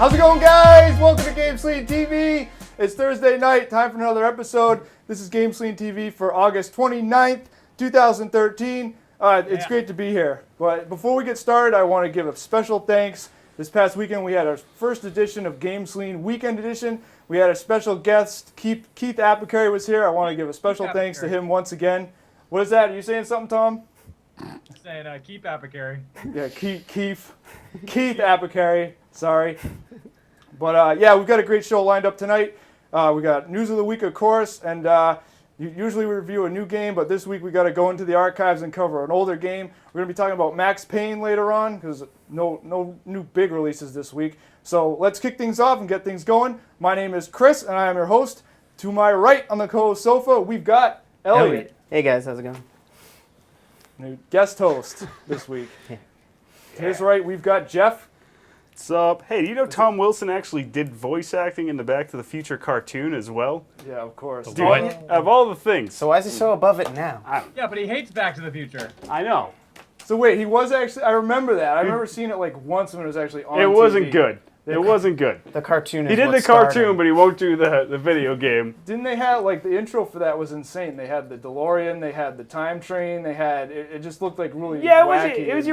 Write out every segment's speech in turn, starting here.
How's it going, guys? Welcome to GameSlean TV. It's Thursday night, time for another episode. This is GameSlean TV for August 29th, 2013. It's great to be here. But before we get started, I want to give a special thanks. This past weekend, we had our first edition of GameSlean Weekend Edition. We had a special guest, Keith Apicary was here. I want to give a special thanks to him once again. What is that? Are you saying something, Tom? I'm saying Keith Apicary. Yeah, Keith Apicary. Sorry. But yeah, we've got a great show lined up tonight. We got News of the Week, of course, and usually we review a new game, but this week we got to go into the archives and cover an older game. We're going to be talking about Max Payne later on, because no new big releases this week. So let's kick things off and get things going. My name is Chris, and I am your host. To my right on the co-host sofa, we've got Elliot. Hey guys, how's it going? New guest host this week. To his right, we've got Jeff. What's up? Hey, do you know Tom Wilson actually did voice acting in the Back to the Future cartoon as well? Yeah, of course. Of all the things. So why is he so above it now? Yeah, but he hates Back to the Future. I know. So wait, he was actually, I remember that. I remember seeing it like once when it was actually on It wasn't TV. good. It wasn't good. The cartoon is He did the cartoon, but he won't do the video game. Didn't they have, like, the intro for that was insane. They had the DeLorean, they had the time train, they had, it just looked like really wacky. It was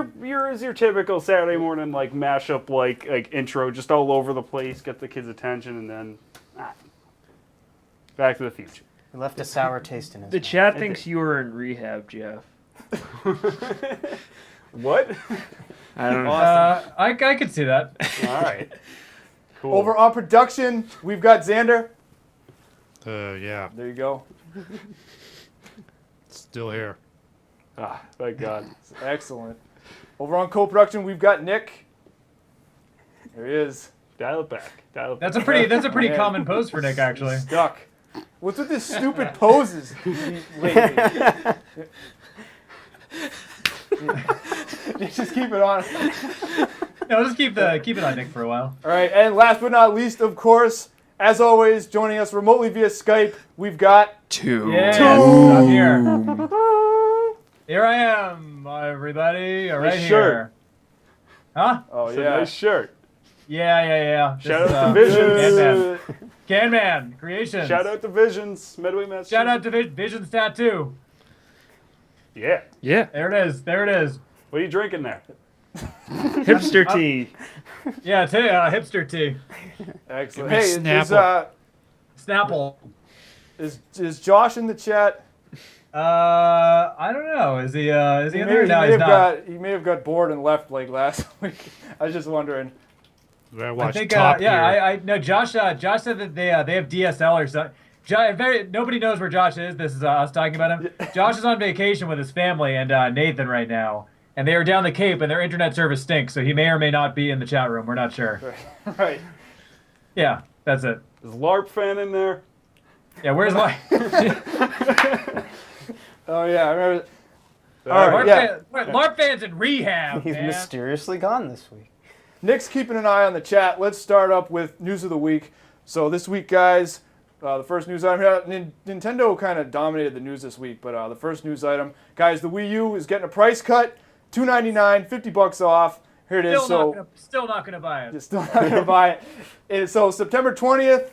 your typical Saturday morning, like, mashup, like intro, just all over the place, get the kids' attention, and then, Back to the Future. It left a sour taste in his The mouth. chat thinks you were in rehab, Jeff. What? I don't know. Awesome. I could see that. All right. Cool. Over on production, we've got Xander. Yeah. There you go. Still here. Thank God. Excellent. Over on co-production, we've got Nick. There he is. Dial it back. That's a pretty common pose for Nick, actually. Stuck. What's with this stupid poses lately? Just keep it on. No, just keep it on Nick for a while. All right, and last but not least, of course, as always, joining us remotely via Skype, we've got Yes, I'm here. Here I am, everybody, right Nice here. shirt. Huh? Oh It's a yeah, nice shirt. Yeah. Shout out to Visions. Can-Man Creations. Shout out to Visions. Medway Massachusetts. Shout out to Visions Tattoo. Yeah. Yeah. There it is. What are you drinking there? Hipster tea. Yeah, hipster tea. excellent. Give me Hey, Snapple. is Josh in the chat? I don't know. Is he in there? No, he's not. He may have got bored and left like last week. I was just wondering. I I watched think, Top Gear. I know Josh said that they have DSL or something. Nobody knows where Josh is. This is us talking about him. Josh is on vacation with his family and Nathan right now. And they are down the Cape, and their internet service stinks, so he may or may not be in the chat room. We're not sure. Right. Yeah, that's it. Is LARP fan in there? Yeah, where's my... Oh yeah, I remember. All right, yeah. LARP fans in rehab, He's man. mysteriously gone this week. Nick's keeping an eye on the chat. Let's start up with news of the week. So this week, guys, the first news item here, Nintendo kind of dominated the news this week, but the first news item, guys, the Wii U is getting a price cut, $299, $50 off. Here it is. Still not gonna buy it. You're still not gonna buy it. So September 20th,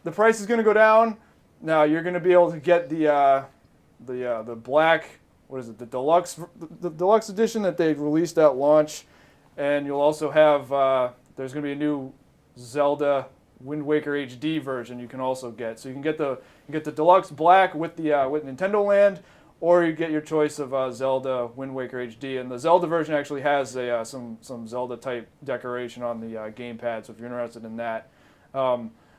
the price is gonna go down. Now you're gonna be able to get the black, what is it, the deluxe edition that they released at launch, and you'll also have there's gonna be a new Zelda Wind Waker HD version you can also get. So you can get the deluxe black with Nintendo Land, or you get your choice of Zelda Wind Waker HD. And the Zelda version actually has some Zelda type decoration on the gamepad. So if you're interested in that,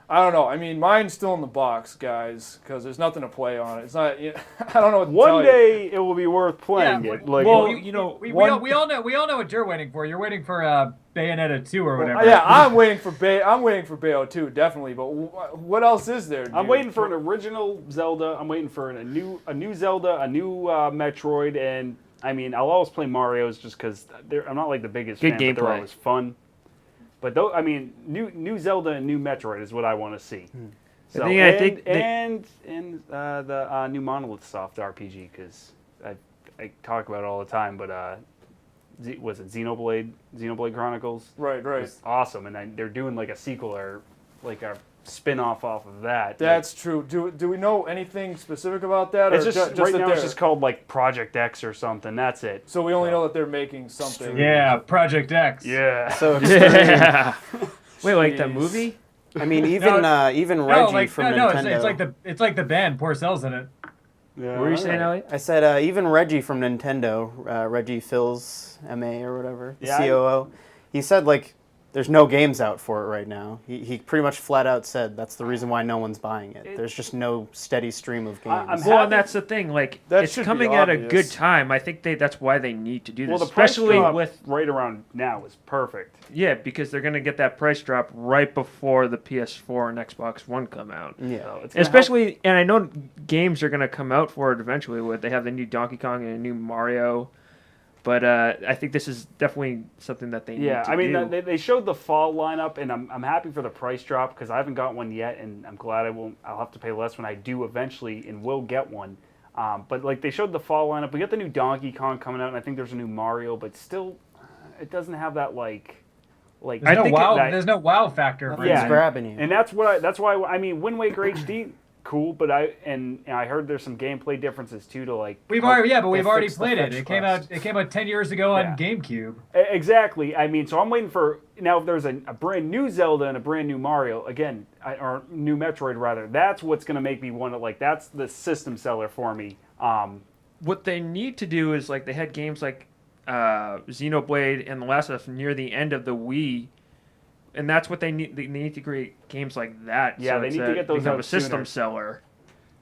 I don't know. I mean, mine's still in the box, guys, because there's nothing to play on it. It's not. I don't know what to tell One day it will be worth playing it. Like, well, we all know what you're waiting for. You're waiting for Bayonetta 2 or whatever. Yeah, I'm waiting for Bayo 2, definitely. But what else is there? Dude? I'm waiting for an original Zelda. I'm waiting for a new Zelda, a new Metroid, and I mean, I'll always play Mario's just because I'm not like the biggest fan, but they're always fun. But though, I mean, new Zelda and new Metroid is what I want to see. So, I think the new Monolith Soft RPG, because I talk about it all the time, but was it Xenoblade Chronicles? Right, It right. was awesome, and they're doing like a sequel or like a spin-off off of that. That's true. Do we know anything specific about that? It's or just ju- right that now. It's they're- just called like Project X or something. That's it. So we only know that they're making something. Yeah, Project X. Yeah. So extreme. Yeah. Wait, like the Jeez. movie? I mean, even Reggie from Nintendo. it's like the band Porcel's in it. Yeah, What were you saying, alright. Elliot? I said even Reggie from Nintendo, Reggie Fils MA or whatever, the Yeah, COO. He said like there's no games out for it right now. He pretty much flat out said that's the reason why no one's buying it. There's just no steady stream of games. I'm Well, happy- and that's the thing. Like, That it's should be coming at a obvious. good time. I think that's why they need to do Well, this, the price especially drop with right around now is perfect. because they're gonna get that price drop right before the PS4 and Xbox One come out. yeah. So it's gonna Especially, and I know games are gonna come out for it eventually. With they have the new Donkey Kong and a new Mario, but I think this is definitely something that they need Yeah, to I mean, do. they showed the fall lineup, and I'm happy for the price drop because I haven't got one yet, and I'm glad I'll have to pay less when I do eventually, and will get one. But like they showed the fall lineup, we got the new Donkey Kong coming out, and I think there's a new Mario, but still, it doesn't have that like. There's no think wow. that- There's no wow factor. For Nothing's Yeah. it. grabbing you. And that's why I mean Wind Waker HD cool, but I heard there's some gameplay differences too to like. We've help- already but we've already fixed the played it. fetch It came quest. out. It came out 10 years ago Yeah. on GameCube. Exactly. I mean, so I'm waiting for now. If there's a brand new Zelda and a brand new Mario again, or new Metroid rather, that's what's gonna make me want to like. That's the system seller for me. What they need to do is like they had games like Xenoblade and The Last of Us near the end of the Wii, and that's what they need. They need to create games like that. Yeah, so they it's need to get those become out a system sooner. seller.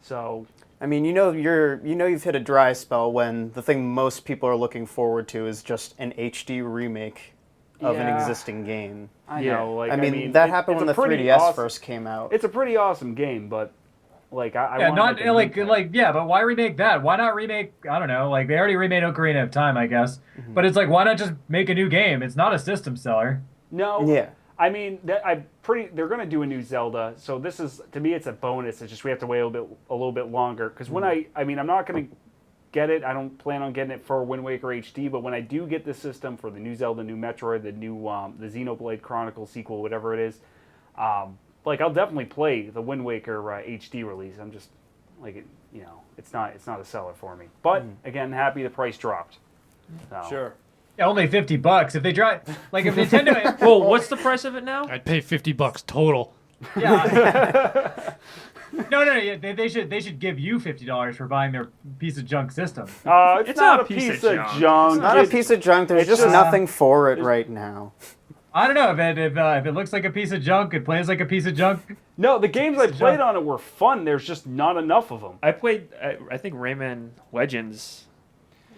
So I mean, you've hit a dry spell when the thing most people are looking forward to is just an HD remake of an Yeah. existing game. I Yeah. know, like I mean, that happened it's when a the pretty 3DS awesome- first came out. It's a pretty awesome game, but like I Yeah, want not a new like type. yeah, but why remake that? Why not remake? I don't know. Like they already remade Ocarina of Time, I guess. But it's like, why not just make a new game? It's not a system seller. No. Yeah. I mean, they're going to do a new Zelda, so this is to me it's a bonus. It's just we have to wait a little bit longer because when I mean I'm not going to get it. I don't plan on getting it for Wind Waker HD, but when I do get the system for the new Zelda, new Metroid, the new the Xenoblade Chronicles sequel, whatever it is, like I'll definitely play the Wind Waker HD release. I'm just like it's not a seller for me. But again, happy the price dropped. So. Sure. Yeah, only $50. If they try, like if Nintendo, Well, what's the price of it now? I'd pay $50 total. yeah. No, yeah, they should give you $50 for buying their piece of junk system. It's not a piece of junk. It's not a piece of junk. There's it's just just- nothing for it right now. I don't know if it looks like a piece of junk, it plays like a piece of junk. No, the games I played on it were fun. There's just not enough of them. I played. I think Rayman Legends.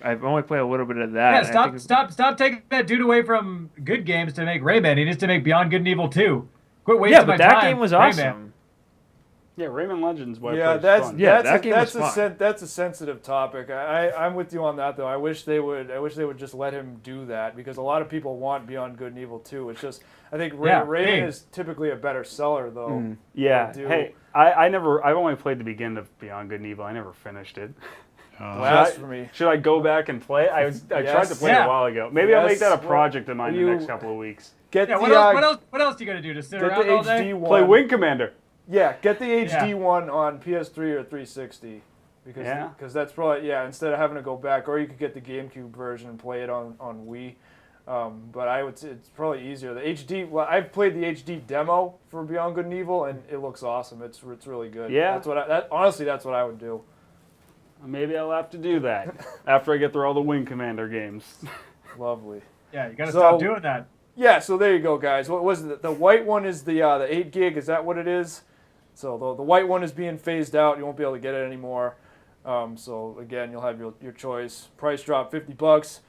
I've only played a little bit of that. Yeah, and I think stop taking that dude away from good games to make Rayman. He needs to make Beyond Good and Evil 2. Quit wasting Yeah, my but that time. game was Rayman. awesome. Yeah, Rayman Legends. What I Yeah, played was that's fun. Yeah, that's that a, game that's was a fun. that's a sensitive topic. I'm with you on that though. I wish they would just let him do that because a lot of people want Beyond Good and Evil 2. It's just I think Yeah, Rayman hey. is typically a better seller though. Yeah. I do. Hey, I've only played the beginning of Beyond Good and Evil. I never finished it. Blasphemy. Should I go back and play? I tried Yes. to play it Yeah. a while ago. Maybe I'll make Yes. that a project of mine in the You- next couple of weeks. Get Yeah, the what else do you gotta do? Just sit get around the all day? HD one. Play Wing Commander. Yeah, get the HD Yeah. one on PS3 or 360 because Yeah. that's probably instead of having to go back, or you could get the GameCube version and play it on Wii. But I would say it's probably easier. The HD. Well, I've played the HD demo for Beyond Good and Evil, and it looks awesome. It's really good. Yeah. That's what honestly that's what I would do. Maybe I'll have to do that after I get through all the Wing Commander games. Lovely. Yeah, you gotta So- stop doing that. Yeah. So there you go, guys. What was it? The white one is the 8 gig. Is that what it is? So the white one is being phased out. You won't be able to get it anymore. So again, you'll have your choice. Price drop $50.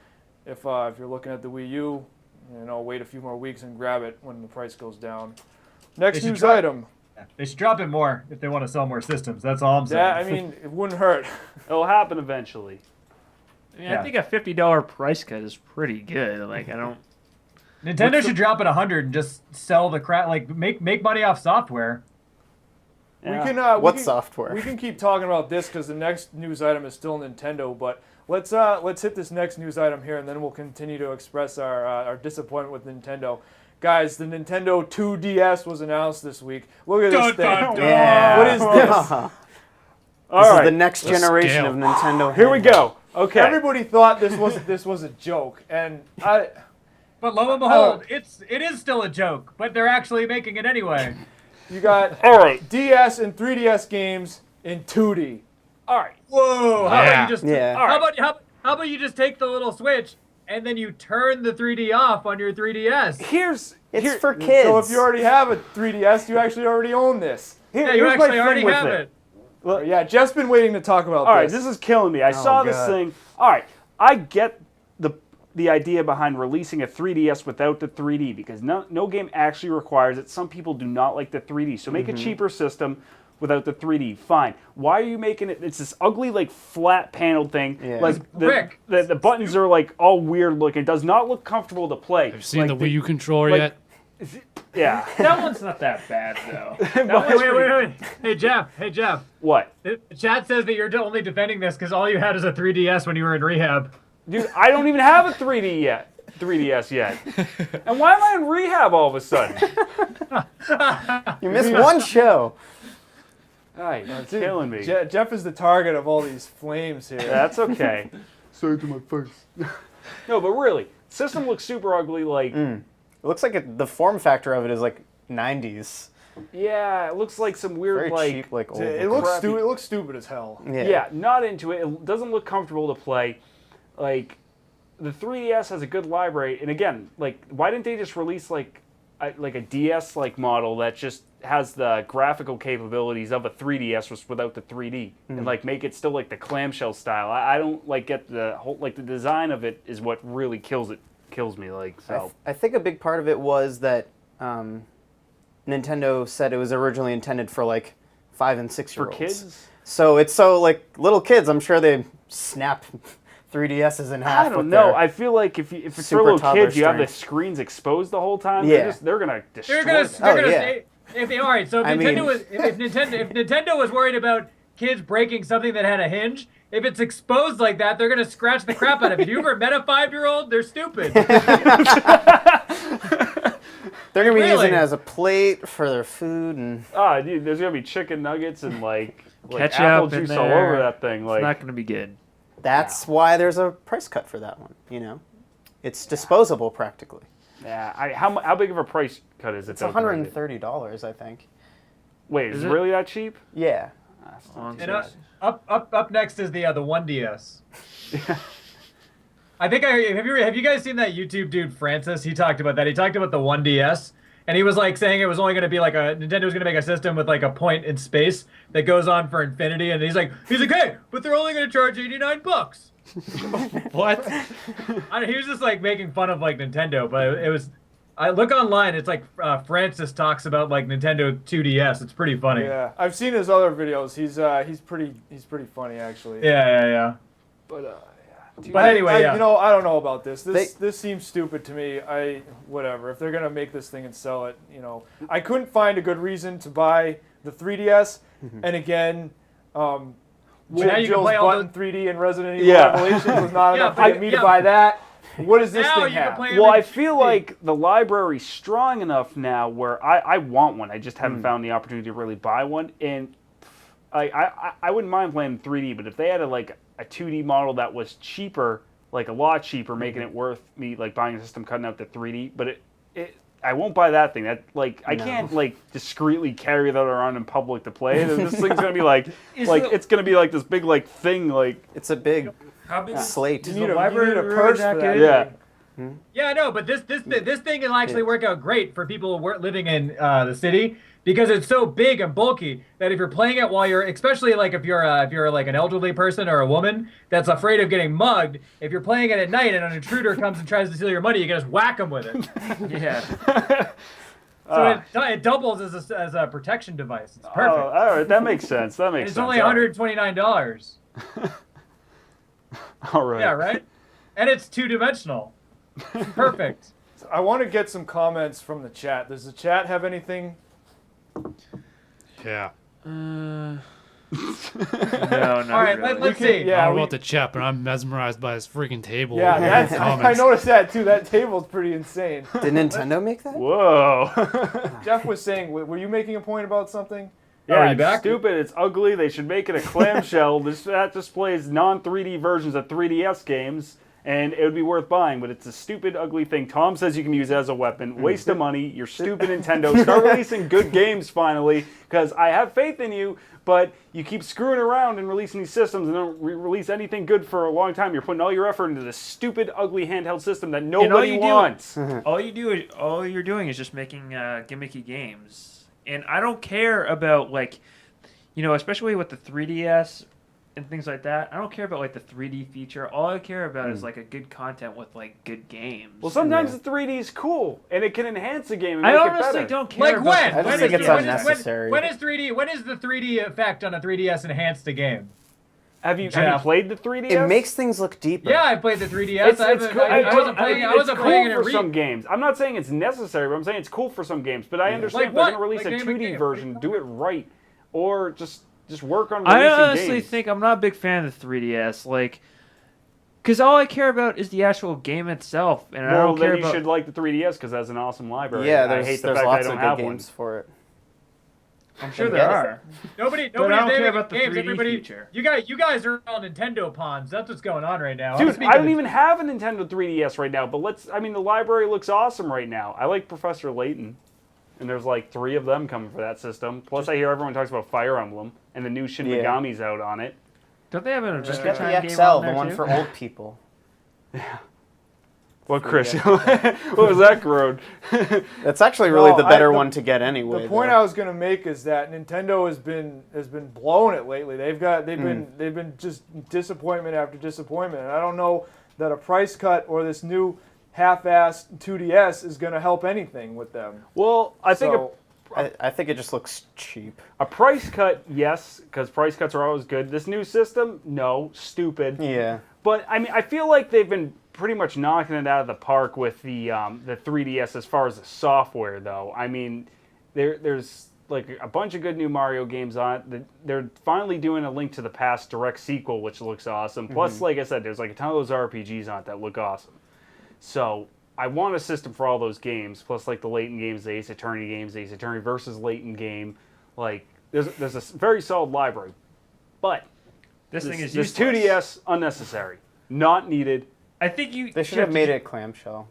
If you're looking at the Wii U, wait a few more weeks and grab it when the price goes down. Next They should news try- item. They should drop it more if they want to sell more systems. That's all I'm saying. That I mean, it wouldn't hurt. It'll happen eventually. I mean, Yeah. I think a $50 price cut is pretty good. Like I don't. Nintendo should drop it 100 and just sell the crap. Like make money off software. What software? We can keep talking about this because the next news item is still Nintendo. But let's hit this next news item here, and then we'll continue to express our disappointment with Nintendo. Guys, the Nintendo 2DS was announced this week. Look at this thing. Yeah. What is this? This is the right. next generation scale. of Nintendo. Here we go. Okay. Everybody thought this was a joke, and But lo and behold, it is still a joke. But they're actually making it anyway. you got All right. DS and 3DS games in 2D. All right. Whoa! How about you just Yeah. how about you just take the little Switch and then you turn the 3D off on your 3DS? It's for kids. So if you already have a 3DS, you actually already own this. Yeah, you here's my actually already thing with have it. it. Yeah, Jeff's been waiting to talk about All right, this. this is killing me. I saw this God. thing. All right, I get the idea behind releasing a 3DS without the 3D because no game actually requires it. Some people do not like the 3D, so make a cheaper system without the 3D. Fine. Why are you making it? It's this ugly, like flat paneled thing. Yeah. Like Brick. the buttons are like all weird looking. It does not look comfortable to play. Have you seen Like the Wii U controller like- yet? Yeah. That one's not that bad though. Wait. Hey Jeff. What? Chad says that you're only defending this because all you had is a 3DS when you were in rehab. Dude, I don't even have a 3DS yet. And why am I in rehab all of a sudden? You missed one show. Ay, it's killing me. Jeff is the target of all these flames here. That's okay. Say it to my face. No, but really, system looks super ugly. Like, It looks like the form factor of it is like 90s. yeah, it looks like some weird, Very like, cheap, like old. It looks crappy- stupid. It looks stupid as hell. yeah, not into it. It doesn't look comfortable to play. Like, the 3DS has a good library, and again, like, why didn't they just release like a DS like model that just has the graphical capabilities of a 3DS just without the 3D, and like make it still like the clamshell style? I don't like get the whole like the design of it is what really kills me. Like, so I think a big part of it was that Nintendo said it was originally intended for like 5 and 6 year for olds. kids. So it's so like little kids. I'm sure they snap 3DSs in half. I don't with know. their- I feel like if it's for super little toddler kids, you have the strength. screens exposed the whole time. Yeah. They're gonna destroy. They're gonna them. yeah. say all right. So if I Nintendo mean- was if Nintendo was worried about kids breaking something that had a hinge, if it's exposed like that, they're gonna scratch the crap out of it. If you ever met a 5-year-old, they're stupid. They're gonna be Really? using it as a plate for their food and. Ah, dude, there's gonna be chicken nuggets and like Ketchup apple in juice all there. over that thing. It's Like, not going to be good. That's why there's a price cut for that one. You know, it's disposable practically. yeah. How big of a price cut is it? It's though, $130, I think. Wait, is Is it it? really that cheap? Yeah. On And up next is the 1DS. I think have you guys seen that YouTube dude Francis? He talked about that. He talked about the 1DS, and he was like saying it was only going to be like Nintendo's going to make a system with like a point in space that goes on for infinity. And he's like, hey, but they're only going to charge $89. What? He was just like making fun of like Nintendo, but it was. I look online. It's like Francis talks about like Nintendo 2DS. It's pretty funny. Yeah, I've seen his other videos. He's pretty funny actually. Yeah. But dude, But anyway, yeah. You know, I don't know about this. This seems stupid to me. Whatever. If they're gonna make this thing and sell it, you know, I couldn't find a good reason to buy the 3DS. And again, now you can Jill's play all button 3D and Resident Evil Yeah. Revelations was not Yeah, enough to but- get me yeah. to buy that. What does this Now thing you can have? play well, I every- feel like the library's strong enough now where I want one. I just haven't found the opportunity to really buy one. And I wouldn't mind playing 3D, but if they had a 2D model that was cheaper, like a lot cheaper, making it worth me like buying a system, cutting out the 3D. But I won't buy that thing. That I can't discreetly carry that around in public to play it. And this thing's gonna be it's gonna be like this big thing It's a big How big is slate. You the need a library really purse that for that. good? Yeah. Yeah, I know, but this thing can actually work out great for people living in the city because it's so big and bulky that if you're playing it while you're, especially if you're like an elderly person or a woman that's afraid of getting mugged, if you're playing it at night and an intruder comes and tries to steal your money, you can just whack them with it. Yeah. So it doubles as a protection device. It's perfect. Oh, all right, that makes sense. That And makes it's sense. only $129. All right. Yeah, right. And it's 2-dimensional. Perfect. I want to get some comments from the chat. Does the chat have anything? Yeah. No, not All right, really. let's see. I Yeah, don't know about the chat, but I'm mesmerized by his freaking table. yeah, that's, I Comments. noticed that too. That table's pretty insane. Did Nintendo make that? Whoa. Jeff was saying, were you making a point about something? Oh, are Yeah, you it's back? stupid. It's ugly. They should make it a clamshell. That displays non-3D versions of 3DS games, and it would be worth buying. But it's a stupid, ugly thing. Tom says you can use it as a weapon. Waste of money. You're stupid, Nintendo. Start releasing good games finally, because I have faith in you. But you keep screwing around and releasing these systems and don't release anything good for a long time. You're putting all your effort into this stupid, ugly handheld system that nobody wants. All you're doing is just making gimmicky games, and I don't care about especially with the 3DS and things like that. I don't care about the 3D feature. All I care about is a good content with good games. Well, sometimes the 3D is cool and it can enhance a game and I make it honestly better. don't care. Like about when? I just When think is it's the- unnecessary. When is 3D? When is the 3D effect on a 3DS enhanced a game? Have you Jeff. played the 3DS? It makes things look deeper. Yeah, I played the 3DS. I wasn't playing. I wasn't playing for it. some games. I'm not saying it's necessary, but I'm saying it's cool for some games. But I understand Like if they're what? going to release Like a name a 2D game. version, do it right, or just work on releasing I honestly games. think I'm not a big fan of the 3DS. Because all I care about is the actual game itself, and I Well, don't care then you about. should like the 3DS because it has an awesome library. Yeah, I there's hate the there's fact lots I of don't good have games one. for it. I'm sure And there get it. are. Nobody's But I don't care naming about the games. 3D Everybody, feature. you guys are all Nintendo pawns. That's what's going on right now. Dude, I don't even have a Nintendo 3DS right now, but the library looks awesome right now. I like Professor Layton, and there's 3 of them coming for that system. Plus, I hear everyone talks about Fire Emblem, and the new Shin Yeah. Megami's out on it. Don't they have an Just Adventure get Time the game XL, on the there one too? for old people. What, Chris? What was that, Road? That's actually really No, the better the- one to get anyway. The point though. I was going to make is that Nintendo has been blowing it lately. They've been just disappointment after disappointment. And I don't know that a price cut or this new half-assed 2DS is going to help anything with them. Well, I think So, I think it just looks cheap. a price cut, yes, because price cuts are always good. This new system, no, stupid. Yeah. But I feel like they've been pretty much knocking it out of the park with the 3DS as far as the software, though. There's a bunch of good new Mario games on it. They're finally doing a Link to the Past direct sequel, which looks awesome. Plus, like I said, there's a ton of those RPGs on it that look awesome. So I want a system for all those games. Plus, the Layton games, the Ace Attorney games, the Ace Attorney versus Layton game. There's a very solid library, but This thing is this useless. 2DS unnecessary, not needed. I think you. They should have made it a clamshell.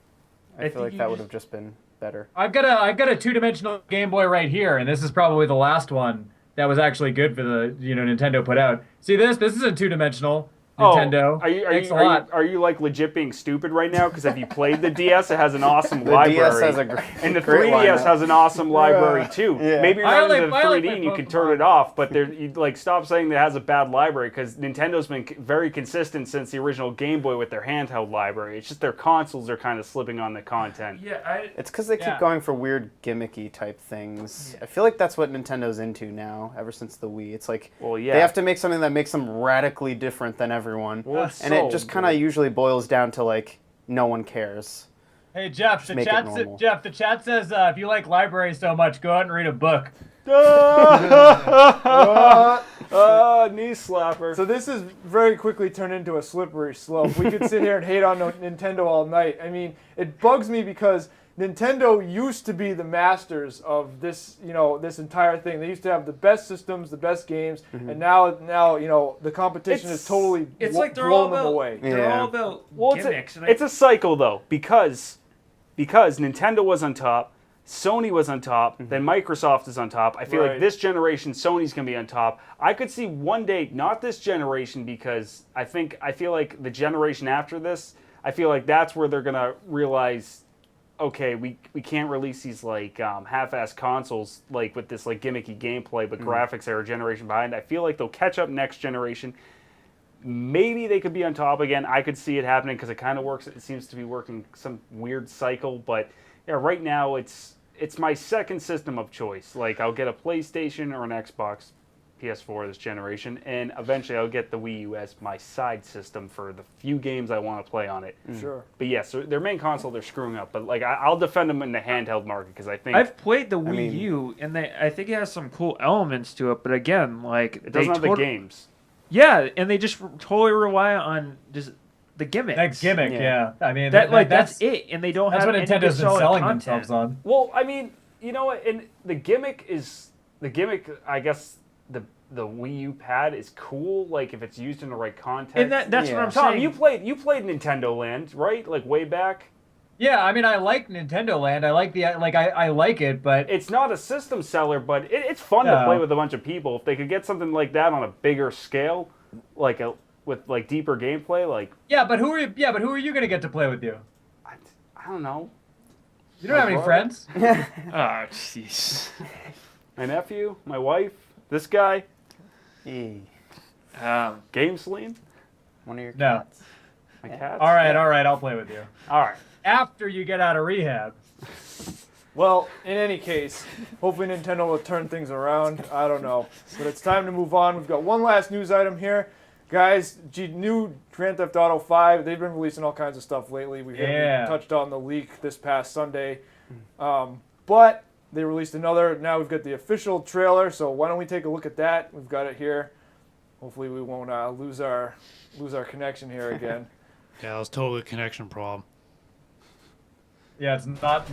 I I feel think like you that would just- have just been better. I've got a 2-dimensional Game Boy right here, and this is probably the last one that was actually good for the Nintendo put out. See this? This isn't 2-dimensional. Nintendo. Thanks a lot. Are you legit being stupid right now? Because if you played the DS, it has an awesome The library. DS has a and the great 3DS lineup. has an awesome library too. Yeah. Maybe you're I not only- into the I only 3D play and you can Pokemon. turn it off, but you stop saying that it has a bad library because Nintendo's been very consistent since the original Game Boy with their handheld library. It's just their consoles are kind of slipping on the content. Yeah, It's because they Yeah. keep going for weird gimmicky type things. I feel like that's what Nintendo's into now, ever since the Wii. It's like Well, yeah. they have to make something that makes them radically different than everyone. Well, it's And so it just kind of good. usually boils down to no one cares. Hey Jeff, make it normal. the chat says if you like libraries so much, go out and read a book. Knee slapper. So this is very quickly turned into a slippery slope. We could sit here and hate on Nintendo all night. I mean, it bugs me because Nintendo used to be the masters of this, this entire thing. They used to have the best systems, the best games, and now, the competition It's- has totally it's like they're blown all them about. away. They're Yeah. all about Well, gimmicks. it's a cycle though because Nintendo was on top, Sony was on top, then Microsoft is on top. I feel like Right. this generation Sony's gonna be on top. I could see one day, not this generation, because I feel like the generation after this, I feel like that's where they're gonna realize, okay, we can't release these half-ass consoles with this gimmicky gameplay, but graphics are a generation behind. I feel like they'll catch up next generation. Maybe they could be on top again. I could see it happening because it kind of works. It seems to be working some weird cycle. But yeah, right now it's my second system of choice. I'll get a PlayStation or an Xbox. PS4 this generation, and eventually I'll get the Wii U as my side system for the few games I want to play on it. Sure. But yeah, so their main console they're screwing up. But like I'll defend them in the handheld market because I think I've played the Wii U, and I think it has some cool elements to it. But again, like it doesn't have the games. Yeah, and they just totally rely on just the gimmicks. That gimmick, yeah. I mean, that's it, and they don't That's have what any Nintendo's good been solid selling content. themselves on. Well, I mean, you know what? And the gimmick. I guess the Wii U pad is cool. Like if it's used in the right context. And that's what I'm Tom, saying. you played Nintendo Land, right? Like way back. Yeah, I mean, I like Nintendo Land. I like I like it, but It's not a system seller, but it's fun to play with a bunch of people. If they could get something like that on a bigger scale, with deeper gameplay, like but who are you gonna get to play with you? I don't know. You don't have any friends. Oh, jeez. My nephew, my wife, this guy, Um, GameSlean, One of your No. cats. my cats. All right, I'll play with you All right. after you get out of rehab. Well, in any case, hopefully Nintendo will turn things around. I don't know. But it's time to move on. We've got one last news item here. Guys, new Grand Theft Auto 5, they've been releasing all kinds of stuff lately. We touched on the leak this past Sunday. But they released another. Now we've got the official trailer, so why don't we take a look at that? We've got it here. Hopefully we won't lose our connection here again. Yeah, it was totally a connection problem. Yeah, it's not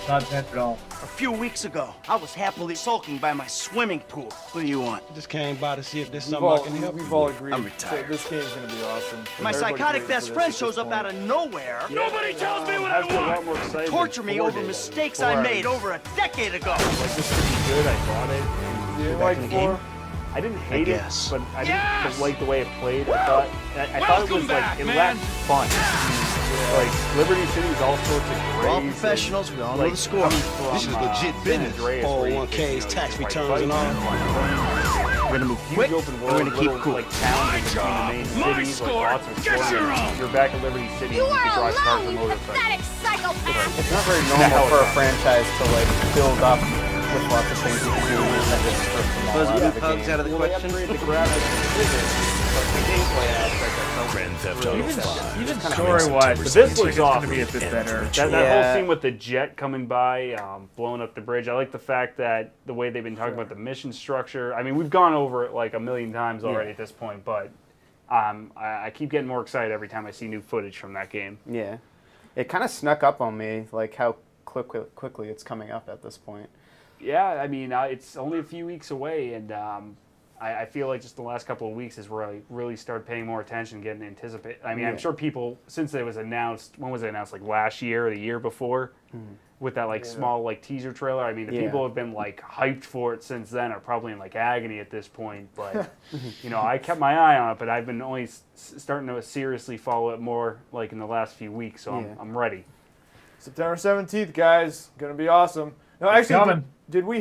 tense at all. A few weeks ago, I was happily sulking by my swimming pool. What do you want? Just came by to see if there's We've something I all, can help. we've all agreed I'm retired. that this game's going to be awesome. My Everybody's psychotic waiting best for friend this at shows this up out point. of nowhere. Nobody tells me what I want. Torture me over mistakes I made over a decade ago. Like this could be good. I bought it. You didn't back like in the game? 4? I didn't hate it, guess. but I didn't like the way it played. I thought it was like it lacked fun. Like Liberty City's all sorts of crazy. We're all professionals. We all know the score. This is legit business. 401ks, tax returns, and all. We're gonna move quick. Open and world, we're gonna keep little, cool. like towns in between the main cities, like lots of stories. You're back at Liberty City. You You can are drive cars alone, and you motorcycles. pathetic psychopath! It's not very normal for a franchise to like build up with lots of things you can do and just strip them all Those out new of the pugs game. out of the Well, they question. upgrade the graphics and physics, but the gameplay aspect that's Grand Theft Auto really 5. even Coming story-wise, September This 17th. looks awesome. gonna be a bit better. That Yeah. whole scene with the jet coming by, blowing up the bridge. I like the fact that the way they've been talking about the mission structure. I mean, we've gone over it like a million times already at this point, but I keep getting more excited every time I see new footage from that game. Yeah. It kind of snuck up on me, like how quickly it's coming up at this point. Yeah, I mean, it's only a few weeks away, and I feel like just the last couple of weeks is where I really started paying more attention, getting anticipated. I mean, I'm sure people, since it was announced, when was it announced? Like last year or the year before? With that like small like teaser trailer. I mean, the people who have been like hyped for it since then are probably in like agony at this point. But you know, I kept my eye on it, but I've been only starting to seriously follow it more like in the last few weeks. So I'm ready. September 17th, guys. Going to be awesome. No, It's actually, coming. did we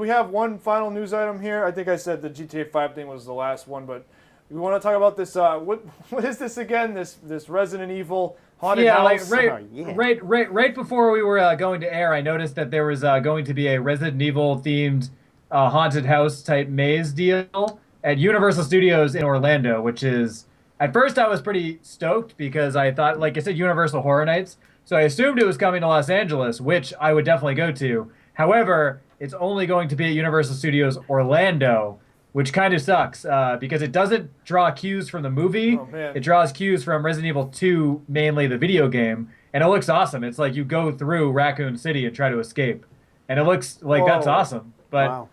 have one final news item here? I think I said the GTA 5 thing was the last one, but we want to talk about this. What is this again? This Resident Evil haunted house. Right before we were going to air, I noticed that there was going to be a Resident Evil themed haunted house type maze deal at Universal Studios in Orlando, which is, at first I was pretty stoked because I thought, like I said, Universal Horror Nights, so I assumed it was coming to Los Angeles, which I would definitely go to. However, it's only going to be at Universal Studios Orlando, which kind of sucks because it doesn't draw cues from the movie. Oh, man. It draws cues from Resident Evil 2, mainly the video game, and it looks awesome. It's like you go through Raccoon City and try to escape, and it looks like that's Whoa. awesome. But Wow.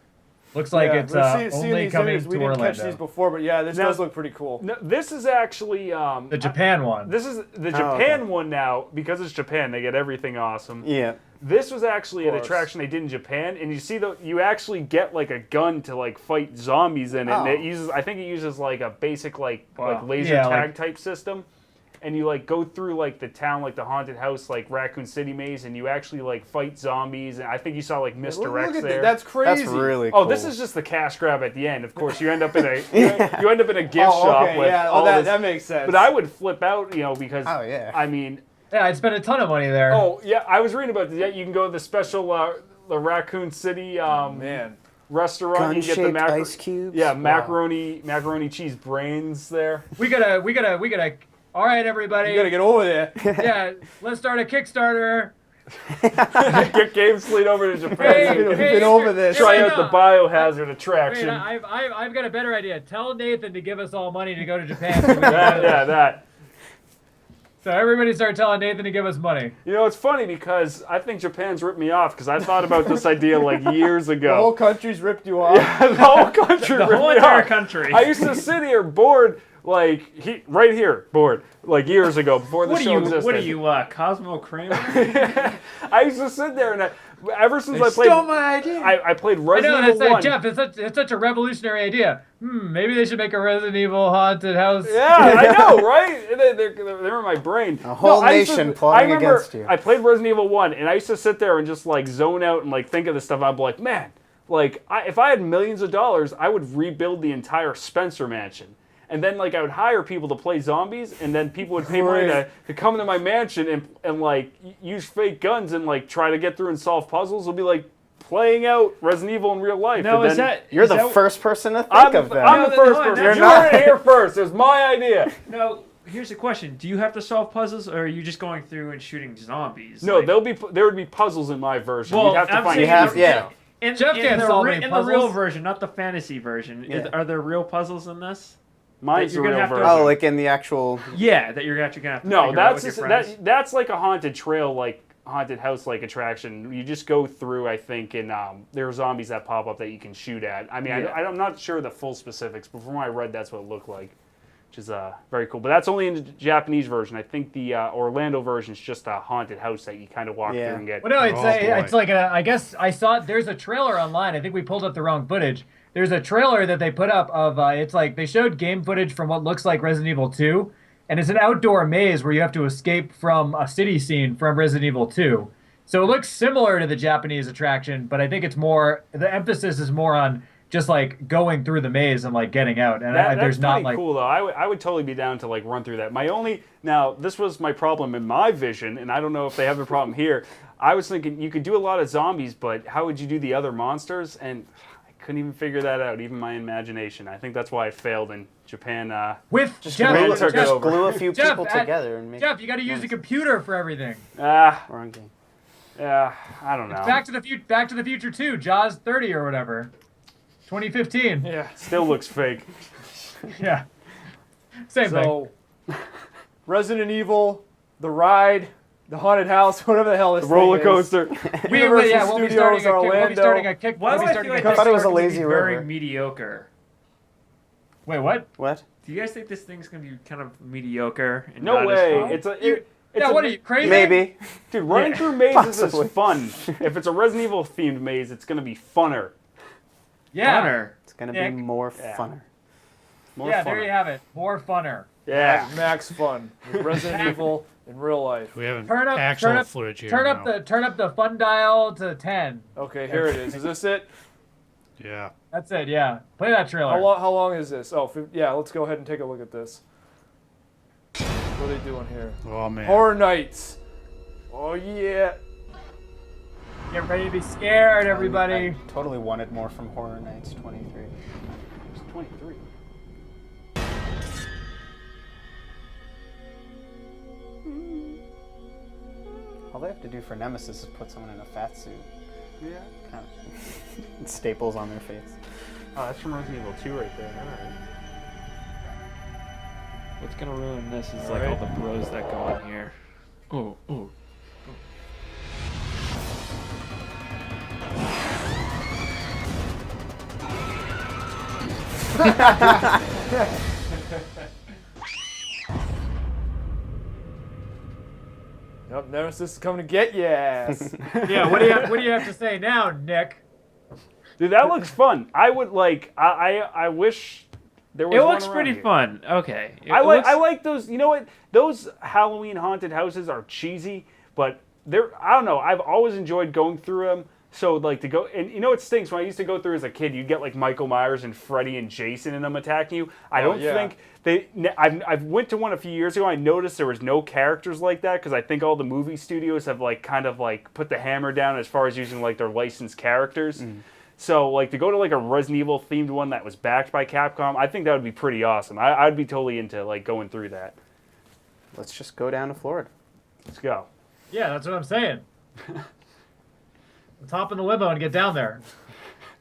looks like Yeah, it's we're seeing only these coming images. to We didn't catch Orlando. these before, but yeah, this Now- does look pretty cool. No, this is actually The Japan one. This is the Oh, Japan okay. one now because it's Japan. They get everything awesome. Yeah. This was actually an course. attraction they did in Japan, and you see you actually get like a gun to like fight zombies in it. And it uses, I think it uses like a basic like laser Yeah, tag like- type system, and you like go through like the town, like the haunted house, like Raccoon City maze, and you actually like fight zombies. And I think you saw like Look misdirects at that. there. That's crazy. That's really cool. Oh, this is just the cash grab at the end. Of course, you end up in a you end up in a gift Oh, shop okay, with yeah. all Oh, this. that makes sense. But I would flip out, you know, because Oh, yeah. I mean, Yeah, I'd spend a ton of money there. oh yeah, I was reading about that. You can go to the special the Raccoon City man. restaurant. You get the Gun-shaped ice cubes. Yeah, macaroni cheese brains there. We gotta. All right, everybody. You gotta get over there. Yeah, let's start a Kickstarter. Get GameSlean over to Japan. Hey, We've been over this. Try out the biohazard attraction. Wait, I've got a better idea. Tell Nathan to give us all money to go to Japan. that. So everybody start telling Nathan to give us money. You know, it's funny because I think Japan's ripped me off because I thought about this idea like years ago. The whole country's ripped you off. Yeah, the whole country The ripped whole me entire off. country. I used to sit here bored, like right here, bored, like years ago before the show existed. What are you, Cosmo Kramer? I used to sit there and ever since I played, stole my idea. I played I Resident know, Evil 1. Jeff, it's such a revolutionary idea. Maybe they should make a Resident Evil haunted house. Yeah, I know, right? They're in my brain. A whole nation plotting against you. I played Resident Evil 1, and I used to sit there and just like zone out and like think of this stuff. I'd be like, man, like if I had millions of dollars, I would rebuild the entire Spencer Mansion. And then like I would hire people to play zombies, and then people would pay money to come into my mansion and like use fake guns and like try to get through and solve puzzles. It'll be like playing out Resident Evil in real life. No, and then, You're the first person to think of that. I'm the first person. You're You not. weren't here first. It was my idea. No, here's the question: do you have to solve puzzles, or are you just going through and shooting zombies? No, Like, there would be puzzles in my version. Well, You'd have to I'm find. saying Yeah. Jeff can't solve any in the real puzzles. version, not the fantasy version. Yeah. Are there real puzzles in this? Mine's the you're gonna real have to- version. Oh, like in the actual. Yeah, that you're actually gonna have to. No, figure out that's with your friends. that's like a haunted trail, like haunted house, like attraction. You just go through. I think, and there are zombies that pop up that you can shoot at. I mean, Yeah. I'm not sure the full specifics, but from what I read, that's what it looked like, which is very cool. But that's only in the Japanese version. I think the Orlando version is just a haunted house that you kind of walk through and get. Well, no, it's Oh, it's like I guess I saw there's a trailer online. I think we pulled up the wrong footage. There's a trailer that they put up of it's like they showed game footage from what looks like Resident Evil 2, and it's an outdoor maze where you have to escape from a city scene from Resident Evil 2. So it looks similar to the Japanese attraction, but I think it's more the emphasis is more on just like going through the maze and like getting out. And That's there's not pretty like cool though. I would totally be down to like run through that. Now this was my problem in my vision, and I don't know if they have a problem here. I was thinking you could do a lot of zombies, but how would you do the other monsters? And I couldn't even figure that out, even my imagination. I think that's why it failed in Japan. with Just Jeff, glue, took it just over. glue a few Jeff, people together and make. Jeff, you got to use a computer for everything. Wrong game. I don't know. Back to the Future 2, Jaws 30 or whatever. 2015. Yeah. Still looks fake. Yeah. Same thing. So, Resident Evil, the ride, the haunted house, whatever the hell this The roller thing is. coaster. Universal We'll be Studios starting a kick. Why We'll do be I starting feel a like I kick. thought it was a this lazy is very river. mediocre? Wait, what? What? Do you guys think this thing's gonna be kind of mediocre? And No not way. As fun? Yeah, what are you, crazy? Maybe. Dude, running through mazes Possibly. is fun. If it's a Resident Evil themed maze, it's gonna be funner. Yeah. Funner. It's gonna Nick. be more Yeah. funner. More Yeah, funner. there you have it. More funner. Yeah. Max fun with Resident Evil in real life. We have Turn up, actual turn up, footage here. turn up now. the fun dial to 10. Okay, here it is. Is this it? Yeah. That's it. Yeah. Play that trailer. How long is this? Oh, yeah. Let's go ahead and take a look at this. What are they doing here? Oh man. Horror Nights. Oh yeah. Get ready to be scared, everybody. I totally wanted more from Horror Nights 23. It's 23. All they have to do for Nemesis is put someone in a fat suit. Yeah. Kind of staples on their face. Oh, that's from Resident Evil 2 right there. All right. What's gonna ruin this is like all the bros that go in here. Oh, oh. Yep, Nemesis is coming to get your ass. Yeah. What do you have to say now, Nick? Dude, that looks fun. I would like. I wish there was. It one looks around pretty here. fun. Okay. I like those. You know what? Those Halloween haunted houses are cheesy, but they're. I don't know. I've always enjoyed going through them. So like to go, and you know it stinks when I used to go through as a kid. You get like Michael Myers and Freddy and Jason and them attacking you. I don't yeah. think they. I went to one a few years ago. I noticed there was no characters like that because I think all the movie studios have like kind of like put the hammer down as far as using like their licensed characters. So, like, to go to, like, a Resident Evil themed one that was backed by Capcom, I think that would be pretty awesome. I'd be totally into, like, going through that. Let's just go down to Florida. Let's go. Yeah, that's what I'm saying. Let's hop in the limo and get down there.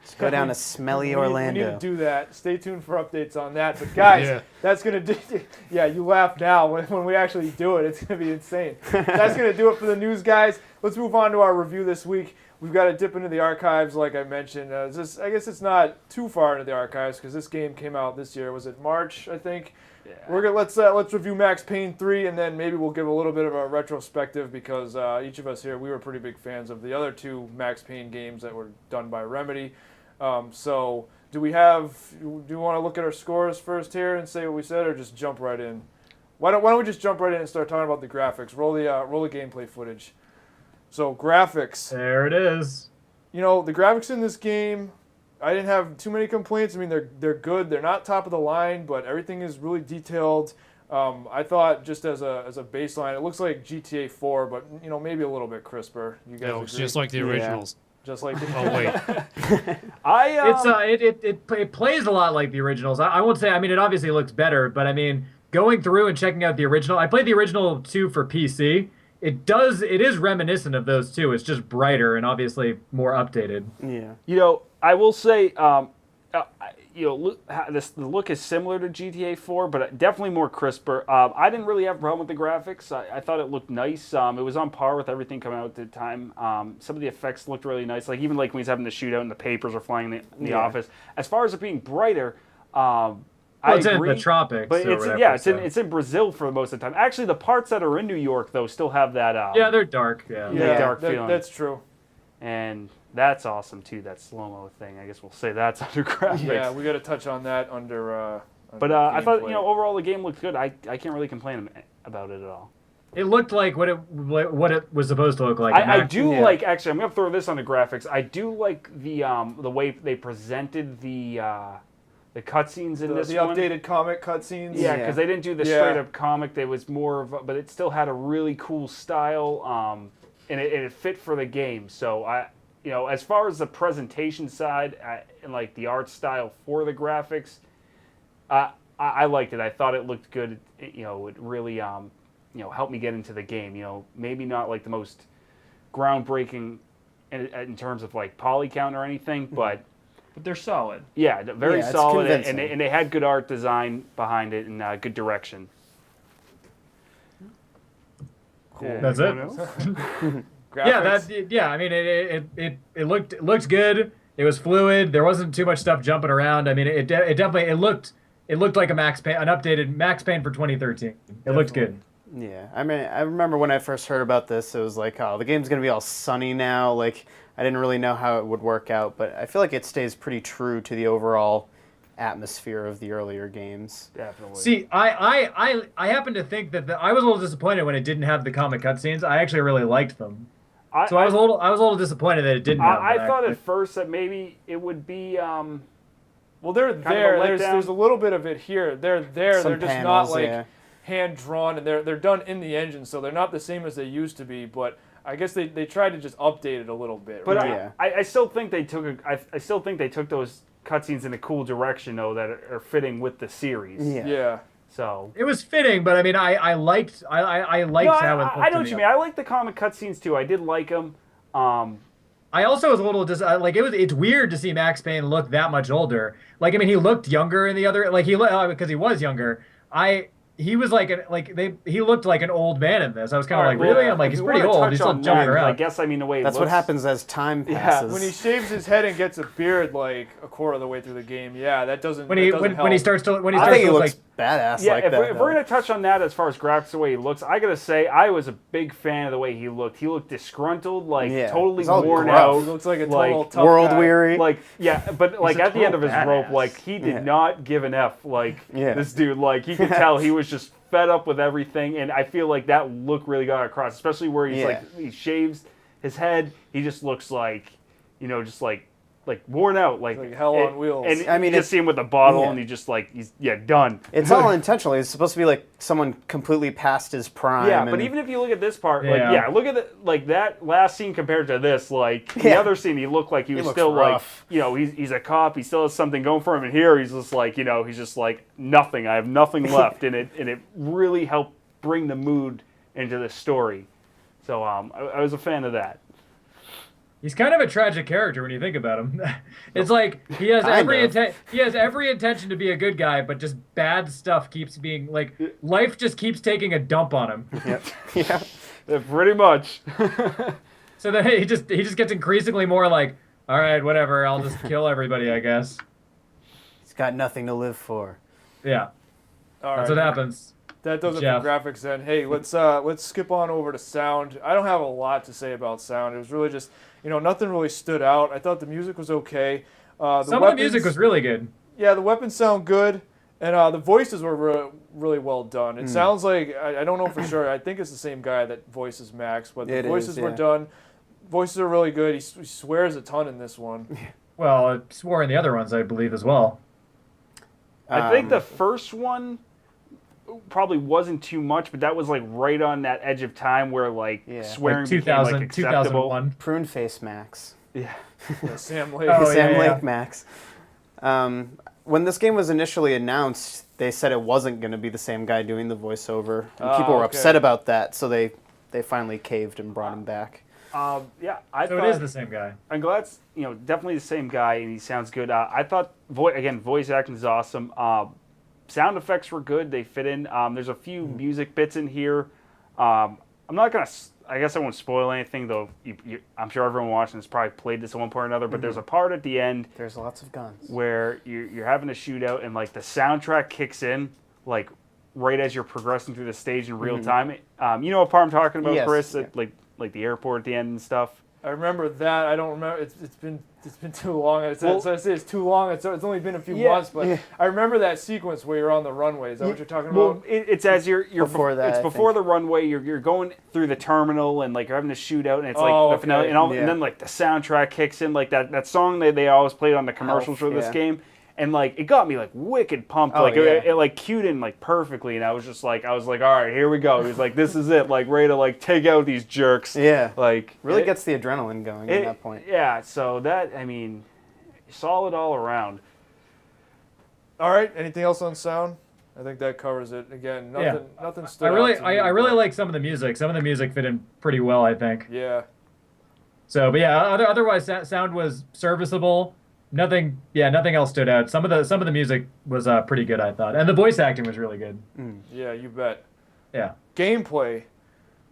Let's go down to smelly We Orlando. need to do that. Stay tuned for updates on that. But guys, that's going to do... Yeah, you laugh now. When we actually do it, it's going to be insane. That's going to do it for the news, guys. Let's move on to our review this week. We've got to dip into the archives, like I mentioned. I guess it's not too far into the archives because this game came out this year. Was it March, I think? Yeah. We're gonna let's review Max Payne 3, and then maybe we'll give a little bit of a retrospective because each of us here, we were pretty big fans of the other two Max Payne games that were done by Remedy. So do you want to look at our scores first here and say what we said, or just jump right in? Why don't we just jump right in and start talking about the graphics? Roll the gameplay footage. So graphics. There it is. You know, the graphics in this game, I didn't have too many complaints. I mean, they're good. They're not top of the line, but everything is really detailed. I thought just as a baseline, it looks like GTA 4, but you know, maybe a little bit crisper. You guys No, it's agree? just like the originals. Just like the Oh wait. It plays a lot like the originals. I won't say. I mean, it obviously looks better, but I mean, going through and checking out the original. I played the original 2 for PC. It is reminiscent of those two. It's just brighter and obviously more updated. Yeah. You know, I will say, the look is similar to GTA 4, but definitely more crisper. I didn't really have a problem with the graphics. I thought it looked nice. It was on par with everything coming out at the time. Some of the effects looked really nice, like even like when he's having the shootout and the papers are flying in the office. As far as it being brighter, It's agree, in the tropics. but it's in Brazil for most of the time. Actually, the parts that are in New York though still have that. Yeah, they're dark. Yeah, dark feeling. That's true. And that's awesome too. That slow-mo thing. I guess we'll say that's under graphics. Yeah, we got to touch on that under. But I thought overall the game looked good. I can't really complain about it at all. It looked like what it was supposed to look like. I do like. Actually, I'm gonna throw this on the graphics. I do like the way they presented the cutscenes in this one. The updated comic cutscenes. Yeah, because they didn't do the straight up comic. They was more of, but it still had a really cool style, and it fit for the game. So as far as the presentation side and like the art style for the graphics, I liked it. I thought it looked good. It really helped me get into the game. Maybe not like the most groundbreaking in terms of like poly count or anything, but they're solid. Yeah, very it's solid, convincing. and they had good art design behind it and good direction. Cool. That's it. Graphics. I mean, it looked good. It was fluid. There wasn't too much stuff jumping around. I mean, it definitely looked like an updated Max Payne for 2013. It looked good. Yeah, I mean, I remember when I first heard about this, it was like, oh, the game's going to be all sunny now. Like, I didn't really know how it would work out, but I feel like it stays pretty true to the overall atmosphere of the earlier games. Definitely. See, I happen to think that I was a little disappointed when it didn't have the comic cutscenes. I actually really liked them. I was a little disappointed that it didn't have them. I thought at first that maybe it would be. Well, they're there. There's a little bit of it here. They're there. Some they're just panels, not like hand drawn, and they're done in the engine, so they're not the same as they used to be. But I guess they tried to just update it a little bit. But right? I still think they took I still think they took those cutscenes in a cool direction though that are fitting with the series. Yeah. So it was fitting, but I mean, I liked how it looked. I know what you mean. I like the comic cutscenes too. I did like them. I also was a little it's weird to see Max Payne look that much older. Like, I mean, he looked younger in the other, like because he was younger. He was he looked like an old man in this. I was kind of like, really? I'm like, he's pretty old. He's still jumping around. I guess I mean the way that's what happens as time passes. Yeah, when he shaves his head and gets a beard like a quarter of the way through the game, that doesn't. When he starts to I think he looks badass. Yeah, like if that. If we're gonna touch on that as far as graphics, the way he looks, I gotta say I was a big fan of the way he looked. He looked disgruntled, totally worn out. He looks like a total tough world guy. weary. But like at the end of his rope, like he did not give an F. This dude, like you could tell he was just fed up with everything, and I feel like that look really got across, especially where he's he shaves his head. He just looks like, just like worn out, like hell on wheels. And I mean, you just see him with the bottle, yeah. and he's done. It's all intentional. It's supposed to be like someone completely past his prime. Yeah, but even if you look at this part, look at that last scene compared to this, the other scene, he looked like he was still rough. he's a cop, he still has something going for him, and here he's just he's just nothing. I have nothing left, and it really helped bring the mood into the story. So I was a fan of that. He's kind of a tragic character when you think about him. It's like he has every intention to be a good guy, but just bad stuff keeps being life just keeps taking a dump on him. Yeah, pretty much. So then he just gets increasingly more all right, whatever, I'll just kill everybody, I guess. he's got nothing to live for. Yeah, All that's right. what happens. That does it Jeff. for graphics then. Hey, let's skip on over to sound. I don't have a lot to say about sound. It was really just, nothing really stood out. I thought the music was okay. Some of the music was really good. Yeah, the weapons sound good, and the voices were really well done. It sounds like, I don't know for sure, I think it's the same guy that voices Max, but the voices were done. Voices are really good. He swears a ton in this one. Well, I swore in the other ones, I believe, as well. I think the first one probably wasn't too much, but that was right on that edge of time where swearing became 2000, acceptable. 2001. Prune face Max. Yeah. Sam Lake. Oh, Sam yeah, Lake yeah. Max. When this game was initially announced, they said it wasn't going to be the same guy doing the voiceover. And people were upset about that, so they finally caved and brought him back. I So thought it is the same guy. I'm glad it's definitely the same guy, and he sounds good. I thought voice acting is awesome. Sound effects were good; they fit in. There's a few music bits in here. I'm not gonna. I guess I won't spoil anything, though. I'm sure everyone watching has probably played this at one point or another. But there's a part at the end. There's lots of guns. Where you're having a shootout, and the soundtrack kicks in right as you're progressing through the stage in real time. You know what part I'm talking about, Yes, Chris? yeah. Like the airport at the end and stuff. I remember that. I don't remember. It's been too long. So I say it's too long. It's only been a few months, but I remember that sequence where you're on the runway. Is that what you're talking about? Well, it's as you're Before that, It's I before think. the runway. You're going through the terminal and you're having a shootout, and it's the finale, okay. and then the soundtrack kicks in, that song they always played on the commercials for this yeah. game. And it got me wicked pumped. It cued in perfectly, and I was just all right, here we go. He was this is it, ready to take out these jerks. Yeah. Really Gets the adrenaline going at that point. Yeah, so that solid all around. All right. Anything else on sound? I think that covers it. Again, nothing stood I really, out to me, I really but- like some of the music. Some of the music fit in pretty well, I think. Yeah. So, but yeah, otherwise sound was serviceable. Nothing else stood out. Some of the music was pretty good, I thought, and the voice acting was really good. Yeah, you bet. Yeah. Gameplay.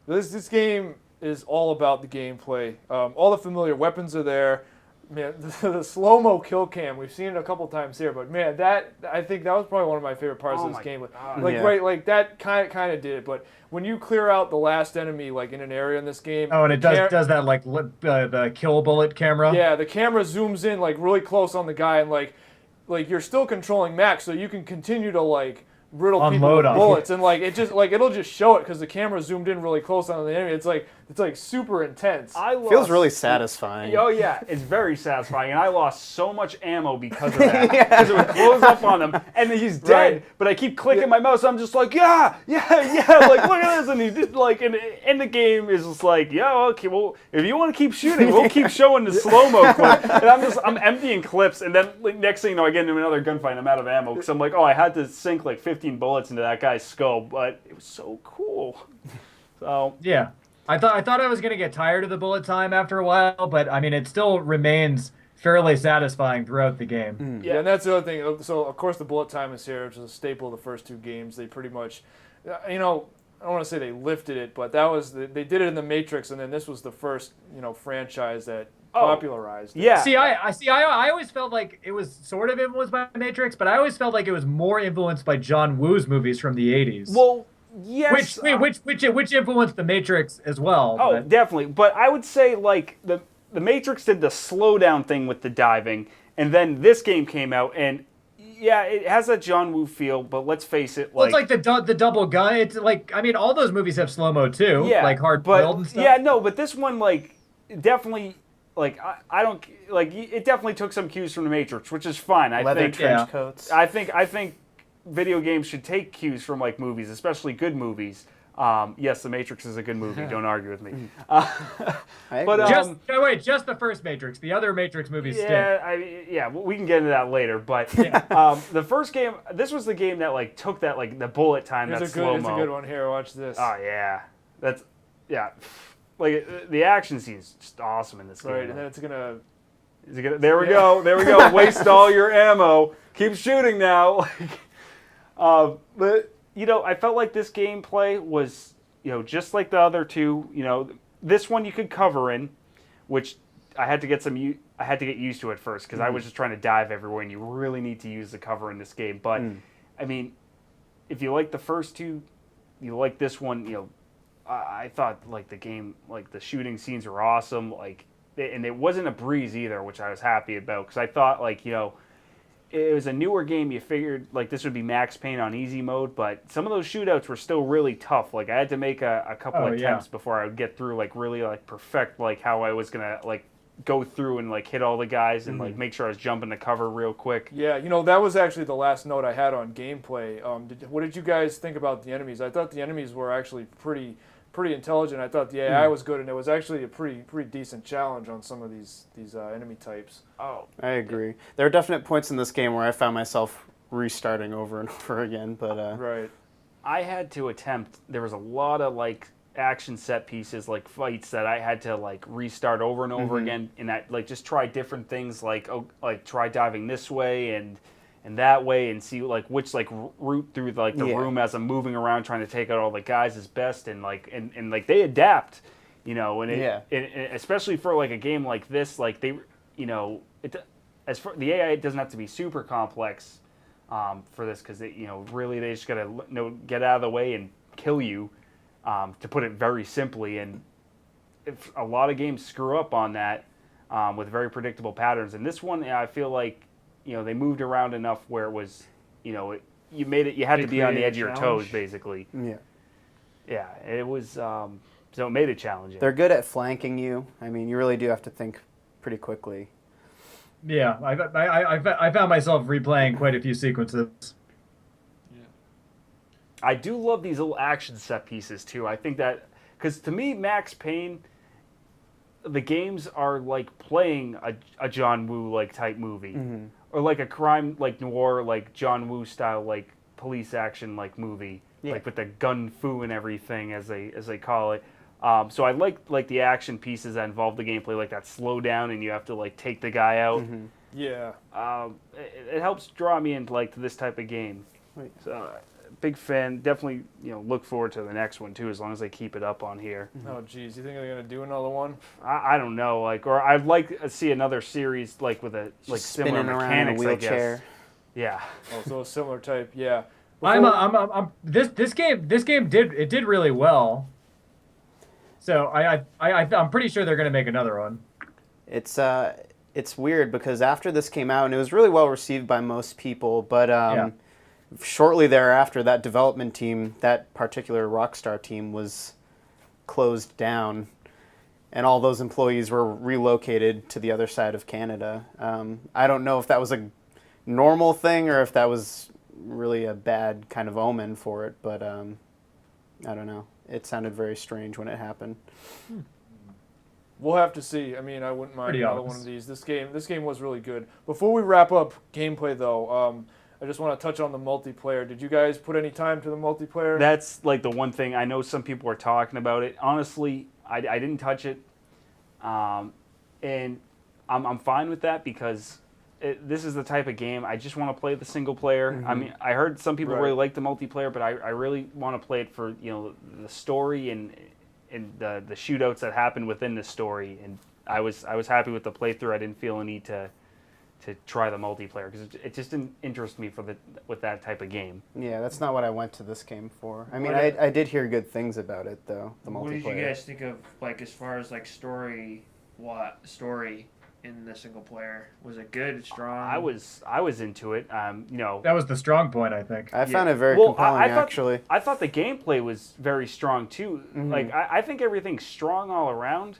This game is all about the gameplay. All the familiar weapons are there. Man, the slow-mo kill cam, we've seen it a couple times here, but man, I think that was probably one of my favorite parts of this game. That kind of did it, but when you clear out the last enemy in an area in this game. Oh, and it does that the kill bullet camera. Yeah, the camera zooms in really close on the guy, and you're still controlling Max, so you can continue to riddle people Unload with on. bullets, and it just it'll just show it because the camera zoomed in really close on the enemy. It's super intense. Feels really satisfying. Oh yeah, it's very satisfying, and I lost so much ammo because of that. Because it would close up on him, and he's dead. Right. But I keep clicking my mouse. I'm just yeah. Look at this, and he did and the game is just yeah, okay. Well, if you want to keep shooting, we'll keep showing the slow mo clip. And I'm emptying clips, and then next thing you know, I get into another gunfight. I'm out of ammo because I'm I had to sink 15 bullets into that guy's skull, but it was so cool. So Yeah. I thought I was gonna get tired of the bullet time after a while, but it still remains fairly satisfying throughout the game. Yeah, and that's the other thing. So, of course, the bullet time is here, which is a staple of the first two games. They pretty much, I don't want to say they lifted it, but they did it in the Matrix, and then this was the first, franchise that popularized it. yeah. I always felt like it was sort of influenced by Matrix, but I always felt like it was more influenced by John Woo's movies from the 80s. Well, yes. Which influenced the Matrix as well. Oh, but- definitely. But I would say the Matrix did the slow down thing with the diving, and then this game came out, and yeah, it has that John Woo feel. But let's face it, Well, it's the double gun. It's all those movies have slow mo too. yeah, Hard boiled and stuff. Yeah, no, but this one definitely like I don't like it. Definitely took some cues from the Matrix, which is fine. I Leather think trench coats. I think video games should take cues from like movies, especially good movies. Yes, The Matrix is a good movie. Don't argue with me. But just the first Matrix. The other Matrix movies stink. We can get into that later. But the first game, this was the game that like took that like the bullet time. That's slow-mo. It's a good one here. Watch this. Oh yeah, like the action scene's just awesome in this game. Right, and then it's gonna. There we go. Waste all your ammo. Keep shooting now. But I felt like this gameplay was just like the other two. This one you could cover in, which I had to get used to at first because I was just trying to dive everywhere, and you really need to use the cover in this game. But I mean, if you like the first two, you like this one. I thought like the game, like the shooting scenes were awesome. And it wasn't a breeze either, which I was happy about because I thought it was a newer game. You figured like this would be Max Payne on easy mode, but some of those shootouts were still really tough. Like I had to make a couple attempts before I would get through really perfect how I was gonna go through and hit all the guys and make sure I was jumping the cover real quick. Yeah, that was actually the last note I had on gameplay. What did you guys think about the enemies? I thought the enemies were actually pretty intelligent. I thought the AI was good, and it was actually a pretty decent challenge on some of these enemy types. Oh, I agree. There are definite points in this game where I found myself restarting over and over again, but right. I had to attempt. There was a lot of action set pieces, fights that I had to restart over and over again, and that just try different things, try diving this way and that way, and see which route through the room as I'm moving around trying to take out all the guys is best, and they adapt, and especially for a game like this, the AI it doesn't have to be super complex for this because really they just gotta get out of the way and kill you, to put it very simply. And if a lot of games screw up on that with very predictable patterns, and this one I feel like they moved around enough where it was you had to be on the edge of your toes basically. Yeah, it was so it made it challenging. They're good at flanking you. I mean, you really do have to think pretty quickly. Yeah, I found myself replaying quite a few sequences. I do love these little action set pieces too. I think that because to me, Max Payne, the games are like playing a John Woo type movie, or a crime noir John Woo style police action movie, with the gun fu and everything as they call it. So I like the action pieces that involve the gameplay, like that slow down and you have to take the guy out. Yeah. It helps draw me into to this type of game. So big fan. Definitely look forward to the next one too, as long as they keep it up on here. Oh geez, you think they're gonna do another one? I don't know. Or I'd like to see another series with a similar mechanics. Around a wheelchair. I guess. Yeah. Oh, so a similar type. Yeah. This game did really well. So I'm pretty sure they're gonna make another one. It's weird because after this came out, and it was really well received by most people, but shortly thereafter, that development team, that particular Rockstar team, was closed down, and all those employees were relocated to the other side of Canada. I don't know if that was a normal thing or if that was really a bad kind of omen for it, but I don't know. It sounded very strange when it happened. We'll have to see. I mean, I wouldn't mind another one of these. This game was really good. Before we wrap up gameplay, though, I just want to touch on the multiplayer. Did you guys put any time to the multiplayer? That's the one thing. I know some people are talking about it. Honestly, I didn't touch it, and I'm fine with that because this is the type of game I just want to play the single player. I mean, I heard some people really like the multiplayer, but I really want to play it for the story and the shootouts that happen within the story. And I was happy with the playthrough. I didn't feel a need to try the multiplayer because it just didn't interest me with that type of game. Yeah, that's not what I went to this game for. I mean, I did hear good things about it though. The multiplayer. What did you guys think of as far as story in the single player? Was it good, strong? I was into it. That was the strong point, I think. I found it very compelling, actually. I thought the gameplay was very strong too. I think everything's strong all around.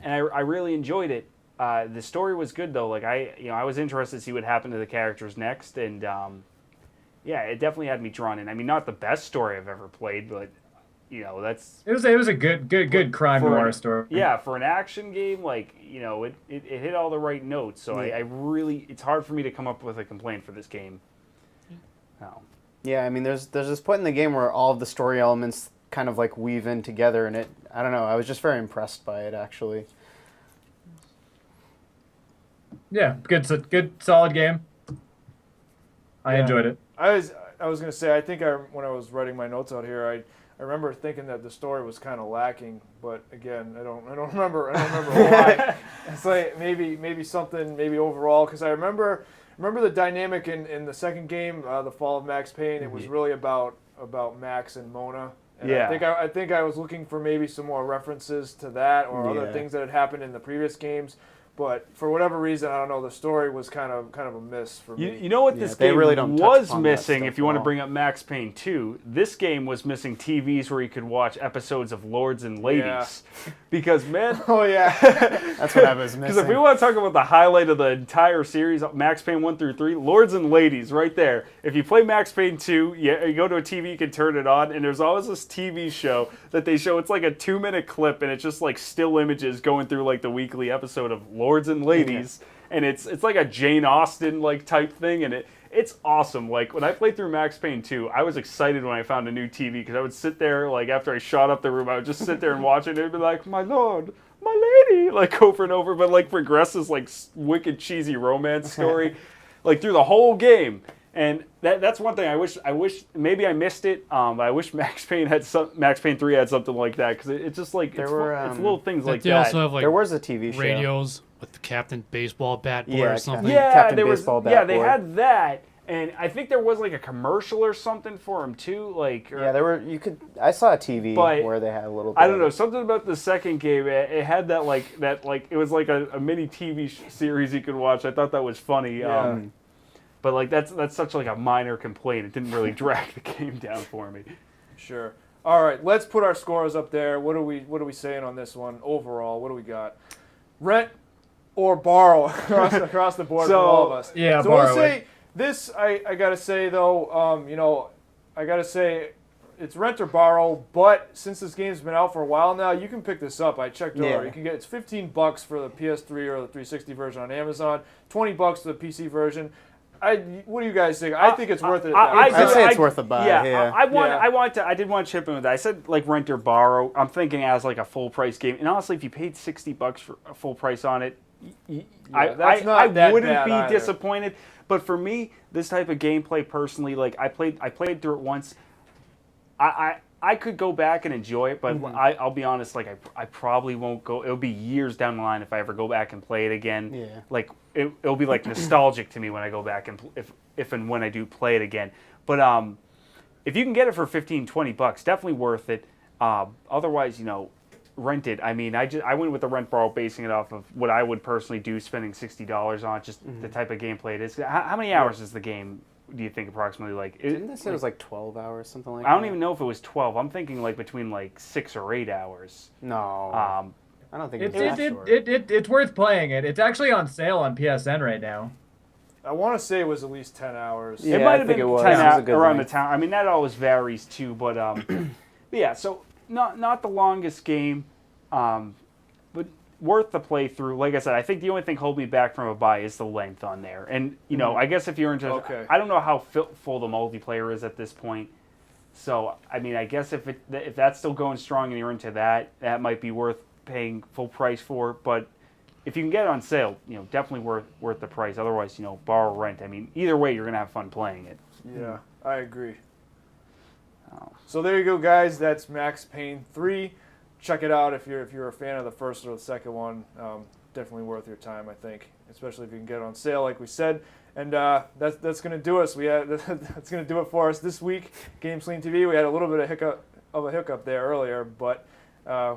and I really enjoyed it. The story was good though. Like I was interested to see what happened to the characters next, and yeah, it definitely had me drawn in. I mean, not the best story I've ever played, but that's It was a good crime noir story. Yeah, for an action game, like it hit all the right notes. So I really, it's hard for me to come up with a complaint for this game. Oh. Yeah, I mean, there's this point in the game where all of the story elements kind of like weave in together, and I don't know, I was just very impressed by it actually. Yeah, good solid game. I enjoyed it. I was gonna say, I think when I was writing my notes out here, I remember thinking that the story was kind of lacking, but again, I don't remember why. It's like maybe something overall, because I remember the dynamic in the second game, The Fall of Max Payne. It was really about Max and Mona. And Yeah. I think I was looking for maybe some more references to that or other things that had happened in the previous games. But for whatever reason, I don't know, the story was kind of a miss for me. You know what this they game really don't touch was upon that missing, stuff if you at want to all. bring up Max Payne 2, this game was missing TVs where you could watch episodes of Lords and Ladies. Yeah. Because, man... Oh, yeah. That's what I was missing. Because if we want to talk about the highlight of the entire series, Max Payne 1 through 3, Lords and Ladies, right there. If you play Max Payne 2, you go to a TV, you can turn it on, and there's always this TV show that they show. It's like a 2-minute clip, and it's just like still images going through like the weekly episode of Lords and Ladies. And it's like a Jane Austen like type thing, and it's awesome. Like when I played through Max Payne 2, I was excited when I found a new TV, because I would sit there, like after I shot up the room, I would just sit there and watch it, and it'd be like, my lord, my lady, like over and over, but like progresses like wicked cheesy romance story, like through the whole game. And that's one thing I wish maybe I missed it. I wish Max Payne 3 had something like that, because it's just like it's little things like They that. also have like there was a TV show. radios with the Captain Baseball bat board Yeah, or something. Captain there was, Baseball bat yeah, they board. had that, and I think there was like a commercial or something for him too. Like, Yeah, there were. I saw a TV But where they had a little bit I don't know, of- something about the second game. It had that like it was like a mini TV series you could watch. I thought that was funny. Yeah. But like that's such like a minor complaint. It didn't really drag the game down for me. Sure. All right, let's put our scores up there. What are we saying on this one overall? What do we got? Rent or borrow across the board for all of us. Yeah, so we'll borrow say it. this. I gotta say though, I gotta say it's rent or borrow. But since this game's been out for a while now, you can pick this up. I checked earlier. Yeah. You can get it's $15 for the PS3 or the 360 version on Amazon. $20 for the PC version. What do you guys think? I think it's worth it. I'd say it's worth a buy. Yeah. I did want to chip in with that. I said like rent or borrow. I'm thinking as like a full price game. And honestly, if you paid $60 for a full price on it, I wouldn't be disappointed. But for me, this type of gameplay personally, like I played through it once. I could go back and enjoy it, but I'll be honest, like I probably won't go. It'll be years down the line if I ever go back and play it again. Yeah. Like it'll be like nostalgic to me when I go back and if and when I do play it again. But if you can get it for $15-$20, definitely worth it. Otherwise, rent it. I mean, I went with the rent borrow, basing it off of what I would personally do, spending $60 on just the type of gameplay it is. How many hours is the game? Do you think approximately like? Didn't they say it was like 12 hours, something like that? I don't even know if it was 12. I'm thinking like between like 6 or 8 hours. No. I don't think it's that short. It's worth playing it. It's actually on sale on PSN right now. I want to say it was at least 10 hours. Yeah, it might I have think been it was. 10 It was a hours good around the length. town. I mean, that always varies too, but yeah. So not the longest game, but worth the playthrough. Like I said, I think the only thing holding me back from a buy is the length on there. And I guess if you're into, I don't know how full the multiplayer is at this point. So I mean, I guess if that's still going strong and you're into that, that might be worth paying full price for. But if you can get it on sale, definitely worth the price. Otherwise, borrow or rent. I mean, either way, you're gonna have fun playing it. Yeah, I agree. So there you go, guys. That's Max Payne 3. Check it out if you're a fan of the first or the second one. Definitely worth your time, I think, especially if you can get it on sale, like we said. And that's gonna do us. That's gonna do it for us this week. GameSlean TV. We had a little bit of a hiccup there earlier, but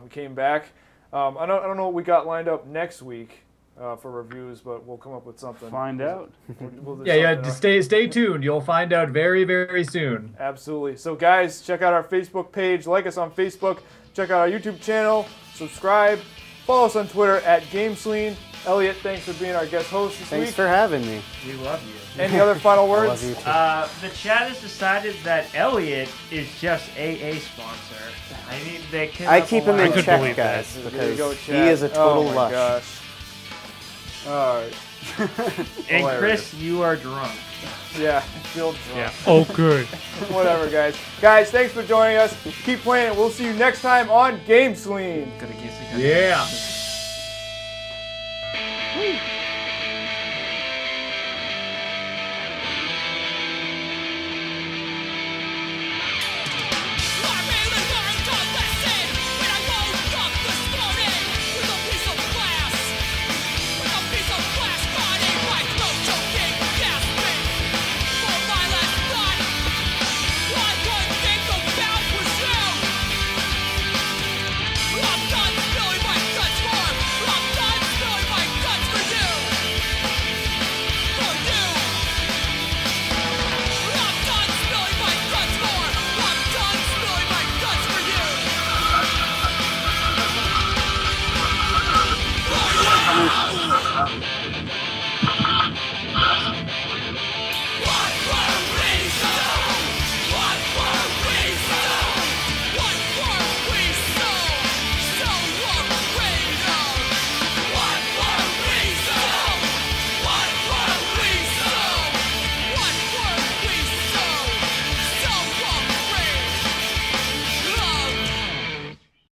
we came back. I don't know what we got lined up next week for reviews, but we'll come up with something. Find out. We'll just stay tuned. You'll find out very, very soon. Absolutely. So guys, check out our Facebook page. Like us on Facebook. Check out our YouTube channel. Subscribe. Follow us on Twitter at GameSlean. Elliot, thanks for being our guest host this Thanks week. for having me. We love you. Any other final I words? love you too. The chat has decided that Elliot is just AA sponsor. I mean, they can. I keep him in could check, believe that. guys, There you because go, he chat. is a total oh my lush. Gosh. All right. And Hilarious. Chris, you are drunk. Yeah, I feel drunk. Yeah. Oh, good. Whatever, guys. Guys, thanks for joining us. Keep playing. We'll see you next time on GameSlean. Yeah. Woo.